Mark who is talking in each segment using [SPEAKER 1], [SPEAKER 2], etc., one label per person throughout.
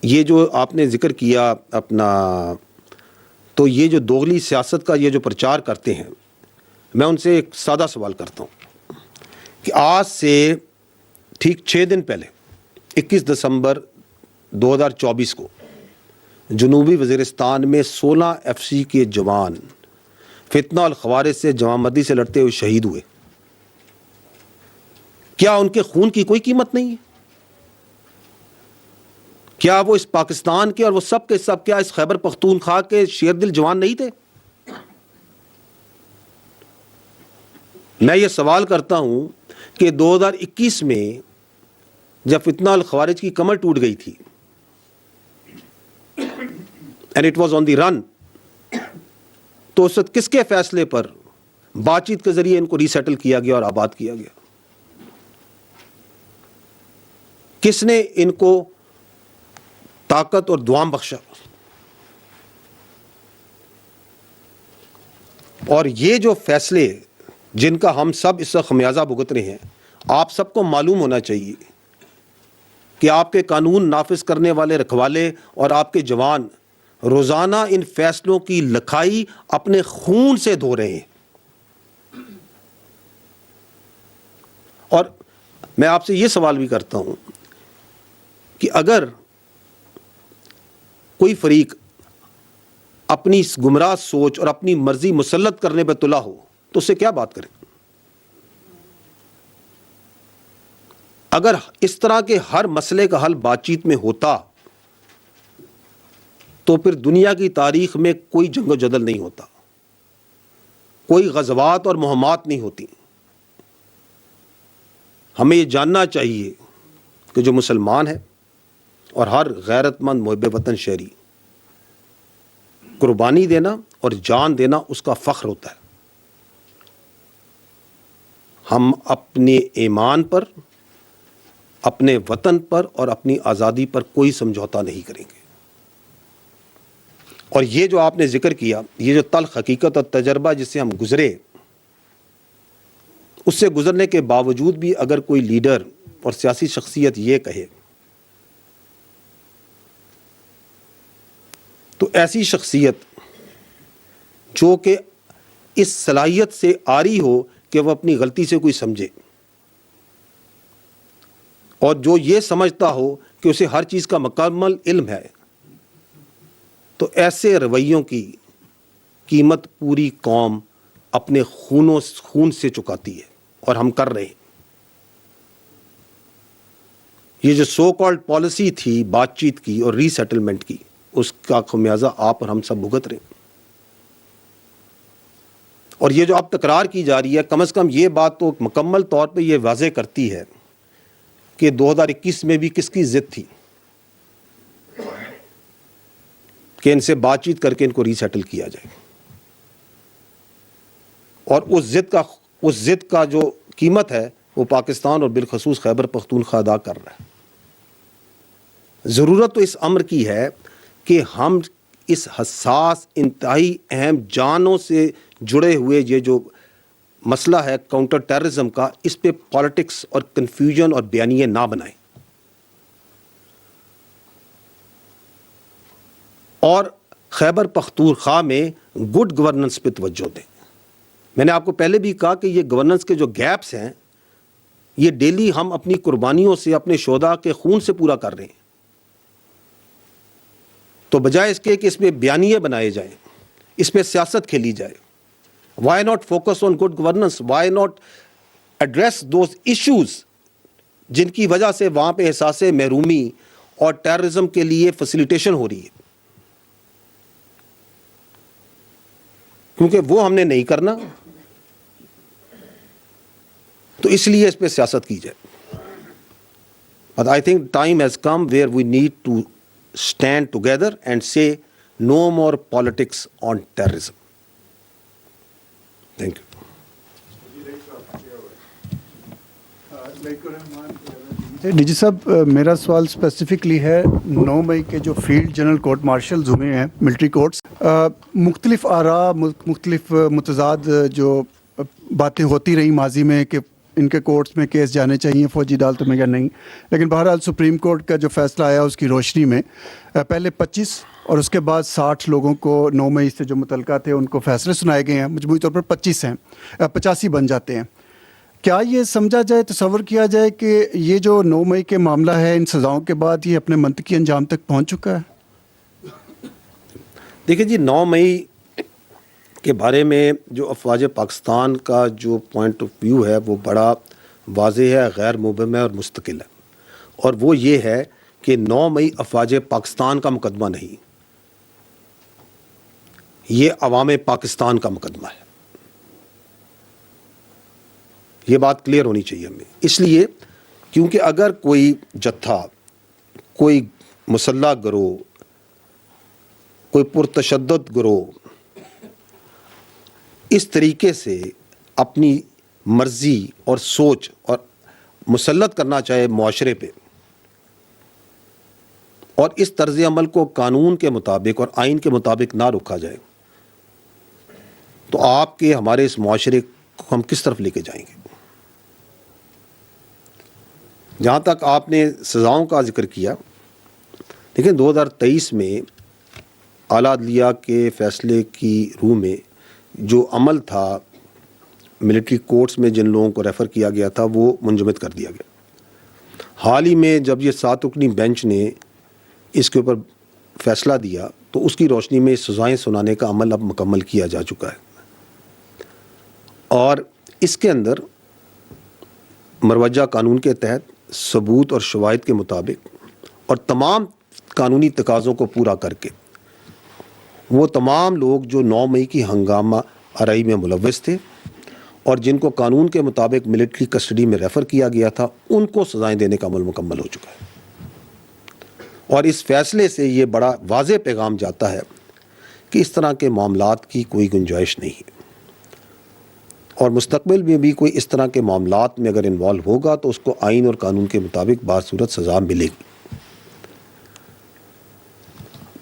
[SPEAKER 1] یہ جو آپ نے ذکر کیا اپنا، تو یہ جو دوغلی سیاست کا یہ جو پرچار کرتے ہیں، میں ان سے ایک سادہ سوال کرتا ہوں کہ آج سے ٹھیک 6 دن پہلے 21 دسمبر 2024 کو جنوبی وزیرستان میں 16 FCC کے جوان فتنہ الخوارج سے جمامردی سے لڑتے ہوئے شہید ہوئے. کیا ان کے خون کی کوئی قیمت نہیں ہے؟ کیا وہ اس پاکستان کے اور وہ سب کے سب کیا اس خیبر پختونخوا کے شیر دل جوان نہیں تھے؟ میں یہ سوال کرتا ہوں کہ 2021 میں جب فتنہ الخوارج کی کمر ٹوٹ گئی تھی and it was on the run، تو اس وقت کس کے فیصلے پر بات چیت کے ذریعے ان کو ری سیٹل کیا گیا اور آباد کیا گیا؟ کس نے ان کو طاقت اور دوام بخشا؟ اور یہ جو فیصلے جن کا ہم سب اس وقت خمیازہ بھگت رہے ہیں، آپ سب کو معلوم ہونا چاہیے کہ آپ کے قانون نافذ کرنے والے رکھوالے اور آپ کے جوان روزانہ ان فیصلوں کی لکھائی اپنے خون سے دھو رہے ہیں. اور میں آپ سے یہ سوال بھی کرتا ہوں کہ اگر کوئی فریق اپنی گمراہ سوچ اور اپنی مرضی مسلط کرنے پہ تلا ہو تو اس سے کیا بات کریں؟ اگر اس طرح کے ہر مسئلے کا حل بات چیت میں ہوتا تو پھر دنیا کی تاریخ میں کوئی جنگ و جدل نہیں ہوتا، کوئی غزوات اور مہمات نہیں ہوتی. ہمیں یہ جاننا چاہیے کہ جو مسلمان ہے اور ہر غیرت مند محب وطن شہری، قربانی دینا اور جان دینا اس کا فخر ہوتا ہے. ہم اپنے ایمان پر، اپنے وطن پر اور اپنی آزادی پر کوئی سمجھوتا نہیں کریں گے. اور یہ جو آپ نے ذکر کیا، یہ جو تلخ حقیقت اور تجربہ جس سے ہم گزرے، اس سے گزرنے کے باوجود بھی اگر کوئی لیڈر اور سیاسی شخصیت یہ کہے تو ایسی شخصیت جو کہ اس صلاحیت سے عاری ہو کہ وہ اپنی غلطی سے کوئی سمجھے اور جو یہ سمجھتا ہو کہ اسے ہر چیز کا مکمل علم ہے، تو ایسے رویوں کی قیمت پوری قوم اپنے خون سے چکاتی ہے اور ہم کر رہے ہیں. یہ جو سو کالڈ پالیسی تھی بات چیت کی اور ری سیٹلمنٹ کی، اس کا خمیازہ آپ اور ہم سب بھگت رہے ہیں. اور یہ جو اب تکرار کی جا رہی ہے، کم از کم یہ بات تو مکمل طور پہ یہ واضح کرتی ہے کہ 2021 میں بھی کس کی ضد تھی کہ ان سے بات چیت کر کے ان کو ری سیٹل کیا جائے. اور اس ضد کا جو قیمت ہے وہ پاکستان اور بالخصوص خیبر پختونخوا ادا کر رہا ہے. ضرورت تو اس امر کی ہے کہ ہم اس حساس، انتہائی اہم، جانوں سے جڑے ہوئے یہ جو مسئلہ ہے کاؤنٹر ٹیررزم کا، اس پہ پالیٹکس اور کنفیوژن اور بیانیے نہ بنائیں اور خیبر پختونخوا میں گڈ گورننس پہ توجہ دیں. میں نے آپ کو پہلے بھی کہا کہ یہ گورننس کے جو گیپس ہیں یہ ڈیلی ہم اپنی قربانیوں سے، اپنے شہداء کے خون سے پورا کر رہے ہیں. تو بجائے اس کے کہ اس میں بیانیے بنائے جائیں، اس پہ سیاست کھیلی جائے، why not focus on good governance, why not address those issues جن کی وجہ سے وہاں پہ احساس محرومی اور ٹیررزم کے لیے فیسیلیٹیشن ہو رہی ہے. کیونکہ وہ ہم نے نہیں کرنا، تو اس لیے اس پہ سیاست کی جائے. But I think time has come where we need to stand together and say no more politics on terrorism. Thank you.
[SPEAKER 2] D صاحب، میرا سوال اسپیسیفکلی ہے 9 مئی کے جو فیلڈ جنرل کورٹ مارشلز ہوئے ہیں، ملٹری کورٹس، مختلف آراء، مختلف متضاد جو باتیں ہوتی رہیں ماضی میں کہ ان کے کورٹس میں کیس جانے چاہیے فوجی عدالتوں میں یا نہیں. لیکن بہرحال سپریم کورٹ کا جو فیصلہ آیا اس کی روشنی میں پہلے 25 اور اس کے بعد 60 لوگوں کو 9 مئی سے جو متعلقہ تھے ان کو فیصلے سنائے گئے ہیں. مجموعی طور پر 25 ہیں, 85 بن جاتے ہیں. کیا یہ سمجھا جائے, تصور کیا جائے کہ یہ جو 9 مئی کے معاملہ ہے ان سزاؤں کے بعد یہ اپنے منطقی انجام تک پہنچ چکا ہے؟
[SPEAKER 1] دیکھیں جی, 9 مئی کے بارے میں جو افواج پاکستان کا جو پوائنٹ آف ویو ہے وہ بڑا واضح ہے, غیر مبہم ہے اور مستقل ہے. اور وہ یہ ہے کہ 9 مئی افواج پاکستان کا مقدمہ نہیں, یہ عوام پاکستان کا مقدمہ ہے. یہ بات کلیئر ہونی چاہیے ہمیں. اس لیے کیونکہ اگر کوئی جتھا, کوئی مسلح گروہ, کوئی پرتشدد گروہ اس طریقے سے اپنی مرضی اور سوچ اور مسلط کرنا چاہے معاشرے پہ, اور اس طرز عمل کو قانون کے مطابق اور آئین کے مطابق نہ روکا جائے, تو آپ کے ہمارے اس معاشرے کو ہم کس طرف لے کے جائیں گے؟ جہاں تک آپ نے سزاؤں کا ذکر کیا, دیکھیں 2023 میں اعلیٰ عدلیہ کے فیصلے کی روح میں جو عمل تھا ملٹری کورٹس میں جن لوگوں کو ریفر کیا گیا تھا وہ منجمد کر دیا گیا. حال ہی میں جب یہ 7 رکنی بینچ نے اس کے اوپر فیصلہ دیا تو اس کی روشنی میں سزائیں سنانے کا عمل اب مکمل کیا جا چکا ہے, اور اس کے اندر مروجہ قانون کے تحت ثبوت اور شواہد کے مطابق اور تمام قانونی تقاضوں کو پورا کر کے وہ تمام لوگ جو 9 مئی کی ہنگامہ آرائی میں ملوث تھے اور جن کو قانون کے مطابق ملٹری کسٹڈی میں ریفر کیا گیا تھا ان کو سزائیں دینے کا عمل مکمل ہو چکا ہے. اور اس فیصلے سے یہ بڑا واضح پیغام جاتا ہے کہ اس طرح کے معاملات کی کوئی گنجائش نہیں ہے, اور مستقبل میں بھی کوئی اس طرح کے معاملات میں اگر انوالو ہوگا تو اس کو آئین اور قانون کے مطابق باصورت سزا ملے گی.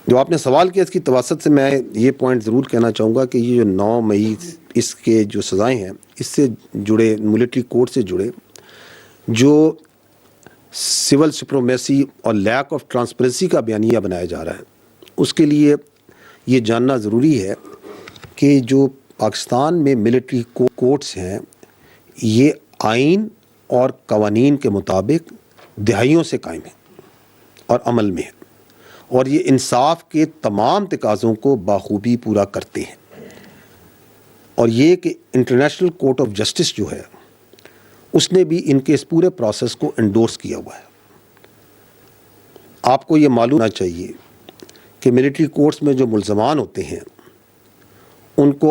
[SPEAKER 1] جو آپ نے سوال کیا اس کی توسط سے میں یہ پوائنٹ ضرور کہنا چاہوں گا کہ یہ جو 9 مئی اس کے جو سزائیں ہیں اس سے جڑے, ملٹری کورٹ سے جڑے جو سول سپریمیسی اور لیک آف ٹرانسپیرنسی کا بیانیہ بنایا جا رہا ہے, اس کے لیے یہ جاننا ضروری ہے کہ جو پاکستان میں ملٹری کورٹس ہیں یہ آئین اور قوانین کے مطابق دہائیوں سے قائم ہیں اور عمل میں ہیں, اور یہ انصاف کے تمام تقاضوں کو بخوبی پورا کرتے ہیں. اور یہ کہ انٹرنیشنل کورٹ آف جسٹس جو ہے اس نے بھی ان کے اس پورے پروسیس کو انڈورس کیا ہوا ہے. آپ کو یہ معلوم ہونا چاہیے کہ ملٹری کورٹس میں جو ملزمان ہوتے ہیں ان کو